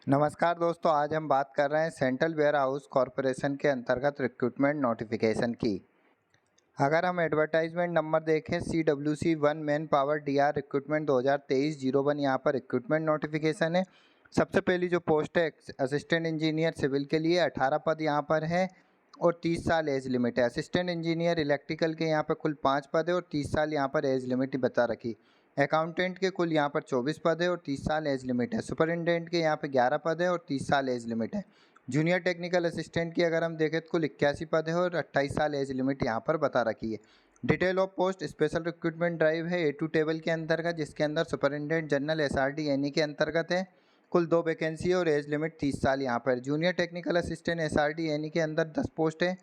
नमस्कार दोस्तों, आज हम बात कर रहे हैं सेंट्रल वेयर हाउस कॉरपोरेशन के अंतर्गत रिक्रूटमेंट नोटिफिकेशन की। अगर हम एडवर्टाइजमेंट नंबर देखें CWC1 man power DR recruitment 2023-01 यहाँ पर रिक्रूटमेंट नोटिफिकेशन है। सबसे पहली जो पोस्ट है असिस्टेंट इंजीनियर सिविल के लिए 18 पद यहाँ पर है और 30 साल एज लिमिट है। असिस्टेंट इंजीनियर इलेक्ट्रिकल के यहाँ पर कुल 5 पद है और 30 साल यहाँ पर एज लिमिट बता रखी। अकाउंटेंट के कुल यहाँ पर 24 पद है और 30 साल एज लिमिट है। सुपरिटेंडेंट के यहाँ पे 11 पद है और 30 साल एज लिमिट है। जूनियर टेक्निकल असिस्टेंट की अगर हम देखें तो कुल 81 पद है और 28 साल एज लिमिट यहाँ पर बता रखी है। Detail of post special recruitment drive है A2 टेबल के अंतर्गत, जिसके अंदर सुपरिटेंडेंट जनरल SRD NE के अंतर्गत है। कुल 2 वैकेंसी है और एज लिमिट 30 साल यहाँ पर। Junior technical assistant SRD NE के अंदर 10 पोस्ट है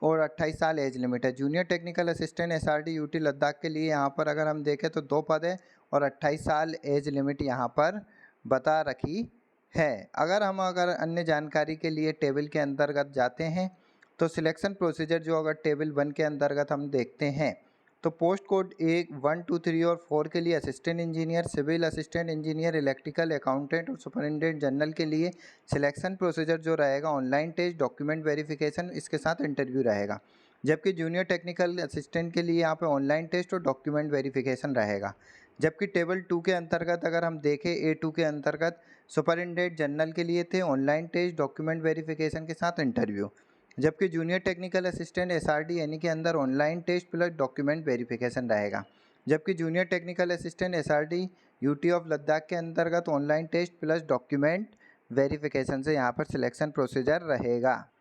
और 28 साल एज लिमिट है। Junior technical assistant SRD UT Ladakh के लिए यहाँ पर अगर हम देखें तो 2 पद है और 28 साल एज लिमिट यहाँ पर बता रखी है। अगर अन्य जानकारी के लिए टेबल के अंतर्गत जाते हैं तो सिलेक्शन प्रोसीजर जो अगर टेबल 1 के अंतर्गत हम देखते हैं तो पोस्ट कोड 1, 1, 2, 3 और 4 के लिए assistant engineer, civil assistant engineer, electrical, accountant और सुपरिटेंडेंट जनरल के लिए सिलेक्शन प्रोसीजर जो रहेगा ऑनलाइन टेस्ट, डॉक्यूमेंट वेरिफिकेशन, इसके साथ इंटरव्यू रहेगा। जबकि जूनियर टेक्निकल असिस्टेंट के लिए यहाँ पे ऑनलाइन टेस्ट और डॉक्यूमेंट वेरिफिकेशन रहेगा। जबकि टेबल 2 के अंतर्गत अगर हम देखें A2 के अंतर्गत सुपरिटेंडेंट जनरल के लिए थे ऑनलाइन टेस्ट, डॉक्यूमेंट वेरिफिकेशन के साथ इंटरव्यू। जबकि junior technical assistant SRD NE के अंदर online test plus document verification रहेगा। जबकि junior technical assistant SRD UT of Ladakh के अंतर्गत online test plus document verification से यहाँ पर सिलेक्शन प्रोसीजर रहेगा।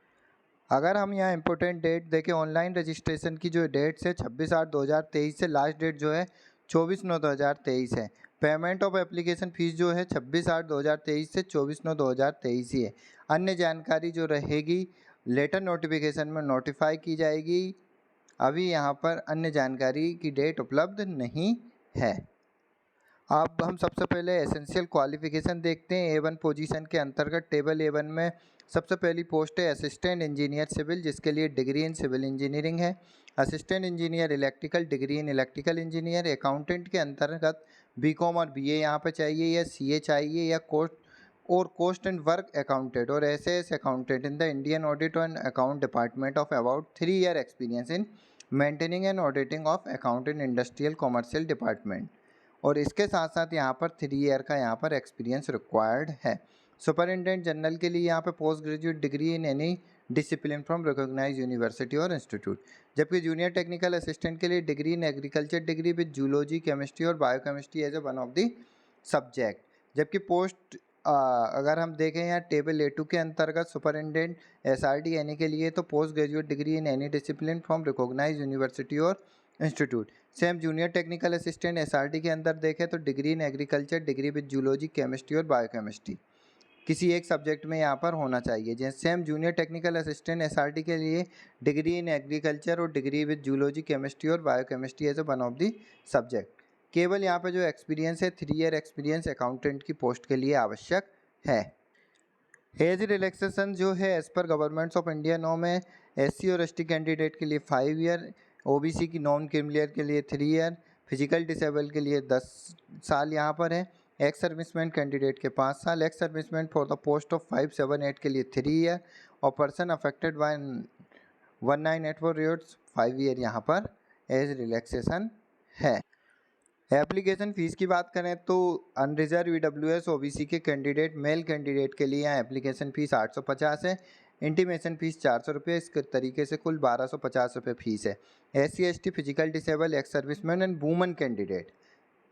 अगर हम यहाँ इंपॉर्टेंट डेट देखें, ऑनलाइन रजिस्ट्रेशन की जो डेट्स है 26/8/2023 से लास्ट डेट जो है 24/9/2023 है। पेमेंट ऑफ एप्लीकेशन फ़ीस जो है 26/8/2023 से 24/9/2023 ही है। अन्य जानकारी जो रहेगी लेटर नोटिफिकेशन में नोटिफाई की जाएगी। अभी यहाँ पर अन्य जानकारी की डेट उपलब्ध नहीं है। अब हम सबसे पहले एसेंशियल क्वालिफिकेशन देखते हैं। A1 पोजीशन के अंतर्गत टेबल A1 में सबसे पहली पोस्ट है असिस्टेंट इंजीनियर सिविल, जिसके लिए डिग्री इन सिविल इंजीनियरिंग है। Assistant engineer electrical, degree in electrical engineer. Accountant के अंतर्गत BCom और BA यहाँ पर चाहिए या CA चाहिए या कोस्ट एंड वर्क अकाउंटेंट और SAS accountant in the Indian audit and account department of about 3 year experience in maintaining and auditing of account in industrial commercial department. और इसके साथ साथ यहाँ पर 3 ईयर का यहाँ पर एक्सपीरियंस रिक्वायर्ड है। सुपरिटेंडेंट जनरल के लिए यहाँ पे post graduate degree in any discipline from recognised university और इंस्टीट्यूट। जबकि जूनियर टेक्निकल असिस्टेंट के लिए degree in agriculture, degree with zoology, chemistry और biochemistry as a one of the subject. जबकि पोस्ट अगर हम देखें यहाँ टेबल A2 के अंतर्गत सुपरिटेंडेंट SRD NE के लिए तो post graduate degree in any discipline from recognised university और institute. Same junior technical assistant SRD के अंदर देखें तो degree in agriculture, degree with zoology, chemistry और बायोकेमिस्ट्री किसी एक सब्जेक्ट में यहाँ पर होना चाहिए। जैसे same junior technical assistant SRD के लिए डिग्री इन एग्रीकल्चर और डिग्री विद जूलॉजी, केमिस्ट्री और biochemistry as a one of the subject. केवल यहाँ पे जो एक्सपीरियंस है 3 ईयर एक्सपीरियंस अकाउंटेंट की पोस्ट के लिए आवश्यक है। एज रिलैक्सेशन जो है एज पर गवर्नमेंट्स ऑफ इंडिया नॉर्म में SC और ST कैंडिडेट के लिए 5 ईयर, OBC की नॉन क्रिमिलियर के लिए 3 ईयर, फिजिकल डिसेबल के लिए 10 साल यहाँ पर है। एक्स सर्विसमैन कैंडिडेट के 5 साल, ex serviceman for the post of 578 के लिए 3 ईयर और पर्सन अफेक्टेड बाय 1984 रियोट्स 5 ईयर यहाँ पर एज रिलैक्सेशन है। एप्लीकेशन फ़ीस की बात करें तो अनरिजर्व EWS OBC के कैंडिडेट मेल कैंडिडेट के लिए यहाँ एप्लीकेशन फ़ीस 850 है। इंटीमेशन फ़ीस 400 रुपये, इस तरीके से कुल 1250 रुपये फ़ीस है। SC ST, physical disable, ex serviceman and woman candidate,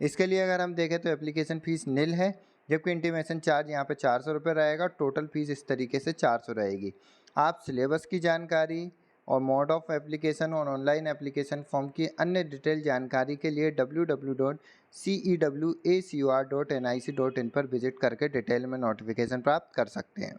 इसके लिए अगर हम देखें तो एप्लीकेशन फ़ीस निल है। जबकि इंटीमेशन चार्ज यहाँ पे 400 रुपये रहेगा। टोटल फ़ीस इस तरीके से 400 रहेगी। आप सिलेबस की जानकारी और मोड ऑफ एप्लीकेशन और ऑनलाइन एप्लीकेशन फॉर्म की अन्य डिटेल जानकारी के लिए www.cewacor.nic.in पर विजिट करके डिटेल में नोटिफिकेशन प्राप्त कर सकते हैं।